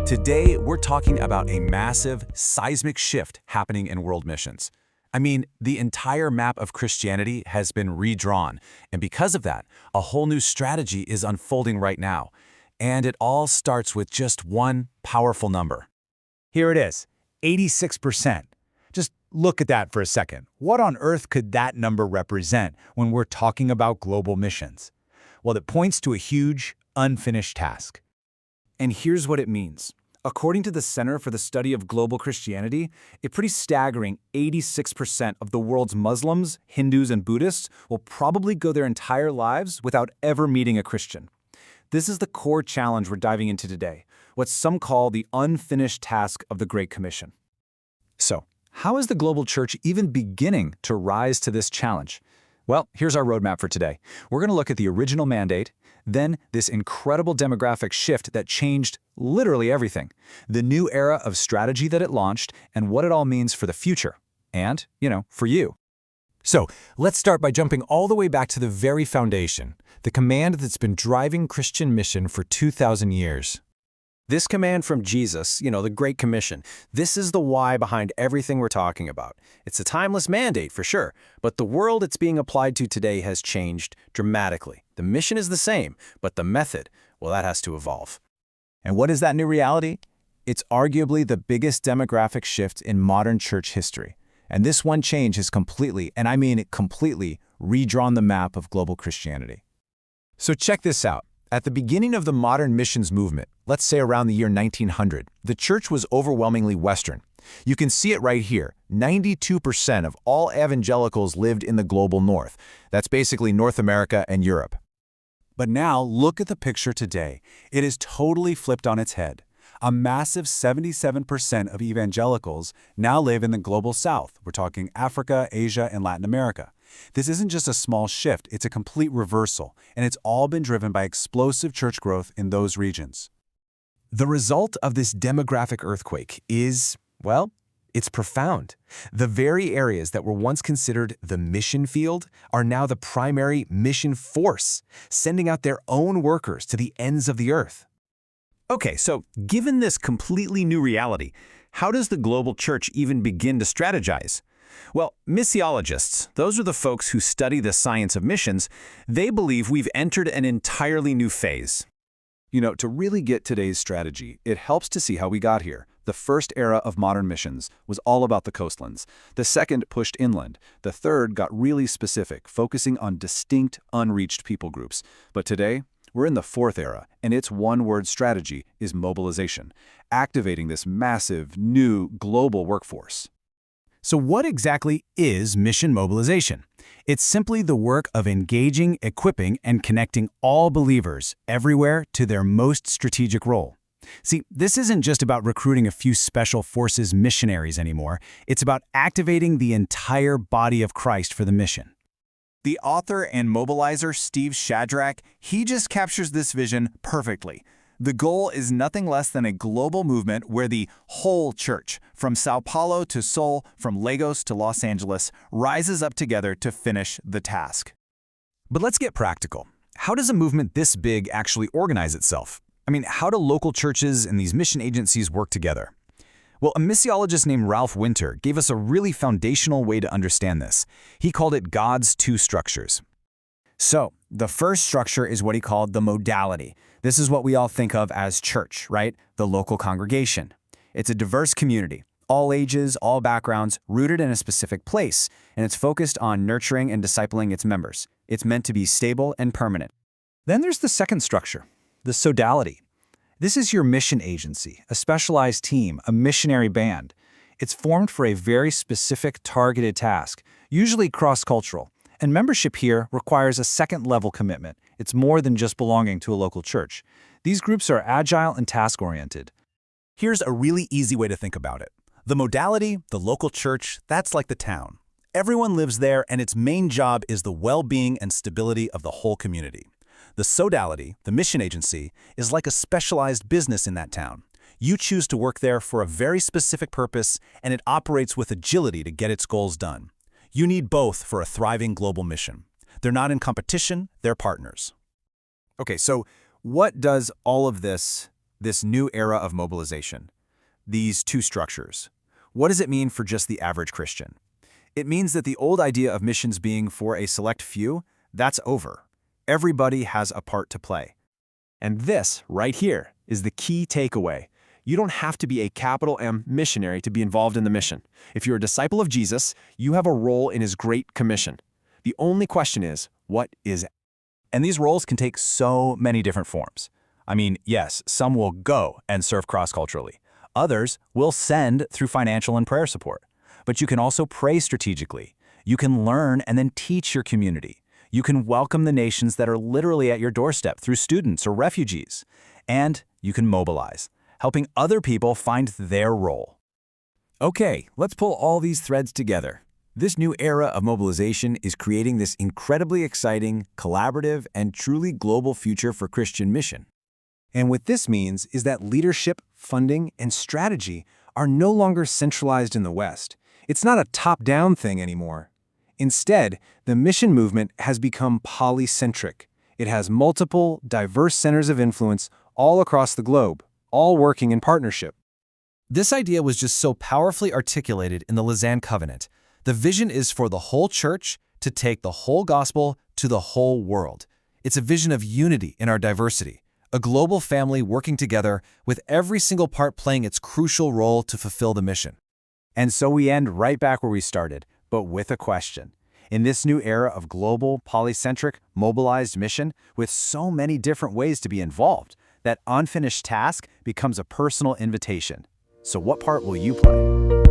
Today, we're talking about a massive, seismic shift happening in world missions. I mean, the entire map of Christianity has been redrawn, and because of that, a whole new strategy is unfolding right now. And it all starts with just one powerful number. Here it is, 86%. Just look at that for a second. What on earth could that number represent when we're talking about global missions? Well, it points to a huge, unfinished task. And here's what it means. According to the Center for the Study of Global Christianity, a pretty staggering 86% of the world's Muslims, Hindus, and Buddhists will probably go their entire lives without ever meeting a Christian. This is the core challenge we're diving into today, what some call the unfinished task of the Great Commission. So, how is the global church even beginning to rise to this challenge? Well, here's our roadmap for today. We're going to look at the original mandate, then this incredible demographic shift that changed literally everything, the new era of strategy that it launched, and what it all means for the future. And, for you. So, let's start by jumping all the way back to the very foundation, the command that's been driving Christian mission for 2,000 years. This command from Jesus, the Great Commission, this is the why behind everything we're talking about. It's a timeless mandate for sure, but the world it's being applied to today has changed dramatically. The mission is the same, but the method, well, that has to evolve. And what is that new reality? It's arguably the biggest demographic shift in modern church history. And this one change has completely, and I mean completely, redrawn the map of global Christianity. So check this out. At the beginning of the modern missions movement, let's say around the year 1900, the church was overwhelmingly Western. You can see it right here. 92% of all evangelicals lived in the global north. That's basically North America and Europe. But now look at the picture today. It is totally flipped on its head. A massive 77% of evangelicals now live in the global south. We're talking Africa, Asia, and Latin America. This isn't just a small shift, it's a complete reversal, and it's all been driven by explosive church growth in those regions. The result of this demographic earthquake is, well, it's profound. The very areas that were once considered the mission field are now the primary mission force, sending out their own workers to the ends of the earth. Okay, so given this completely new reality, how does the global church even begin to strategize? Well, missiologists, those are the folks who study the science of missions, they believe we've entered an entirely new phase. To really get today's strategy, it helps to see how we got here. The first era of modern missions was all about the coastlands. The second pushed inland. The third got really specific, focusing on distinct, unreached people groups. But today, we're in the fourth era, and its one-word strategy is mobilization, activating this massive, new, global workforce. So what exactly is mission mobilization? It's simply the work of engaging, equipping, and connecting all believers everywhere to their most strategic role. See, this isn't just about recruiting a few special forces missionaries anymore. It's about activating the entire body of Christ for the mission. The author and mobilizer Steve Shadrach, he just captures this vision perfectly. The goal is nothing less than a global movement where the whole church, from Sao Paulo to Seoul, from Lagos to Los Angeles, rises up together to finish the task. But let's get practical. How does a movement this big actually organize itself? I mean, how do local churches and these mission agencies work together? Well, a missiologist named Ralph Winter gave us a really foundational way to understand this. He called it God's two structures. So, the first structure is what he called the modality. This is what we all think of as church, right? The local congregation. It's a diverse community, all ages, all backgrounds, rooted in a specific place, and it's focused on nurturing and discipling its members. It's meant to be stable and permanent. Then there's the second structure, the sodality. This is your mission agency, a specialized team, a missionary band. It's formed for a very specific targeted task, usually cross-cultural. And membership here requires a second-level commitment. It's more than just belonging to a local church. These groups are agile and task-oriented. Here's a really easy way to think about it. The modality, the local church, that's like the town. Everyone lives there, and its main job is the well-being and stability of the whole community. The sodality, the mission agency, is like a specialized business in that town. You choose to work there for a very specific purpose, and it operates with agility to get its goals done. You need both for a thriving global mission. They're not in competition, they're partners. Okay, so what does all of this this new era of mobilization. These two structures. What does it mean for just the average Christian? It means that the old idea of missions being for a select few, that's over. Everybody has a part to play. And this, right here, is the key takeaway. You don't have to be a capital M missionary to be involved in the mission. If you're a disciple of Jesus, you have a role in his Great Commission. The only question is, what is it? And these roles can take so many different forms. I mean, yes, some will go and serve cross-culturally. Others will send through financial and prayer support. But you can also pray strategically. You can learn and then teach your community. You can welcome the nations that are literally at your doorstep through students or refugees. And you can mobilize, helping other people find their role. Okay, let's pull all these threads together. This new era of mobilization is creating this incredibly exciting, collaborative, and truly global future for Christian mission. And what this means is that leadership, funding, and strategy are no longer centralized in the West. It's not a top-down thing anymore. Instead, the mission movement has become polycentric. It has multiple, diverse centers of influence all across the globe, all working in partnership. This idea was just so powerfully articulated in the Lausanne Covenant. The vision is for the whole church to take the whole gospel to the whole world. It's a vision of unity in our diversity, a global family working together with every single part playing its crucial role to fulfill the mission. And so we end right back where we started, but with a question. In this new era of global, polycentric, mobilized mission, with so many different ways to be involved, that unfinished task becomes a personal invitation. So what part will you play?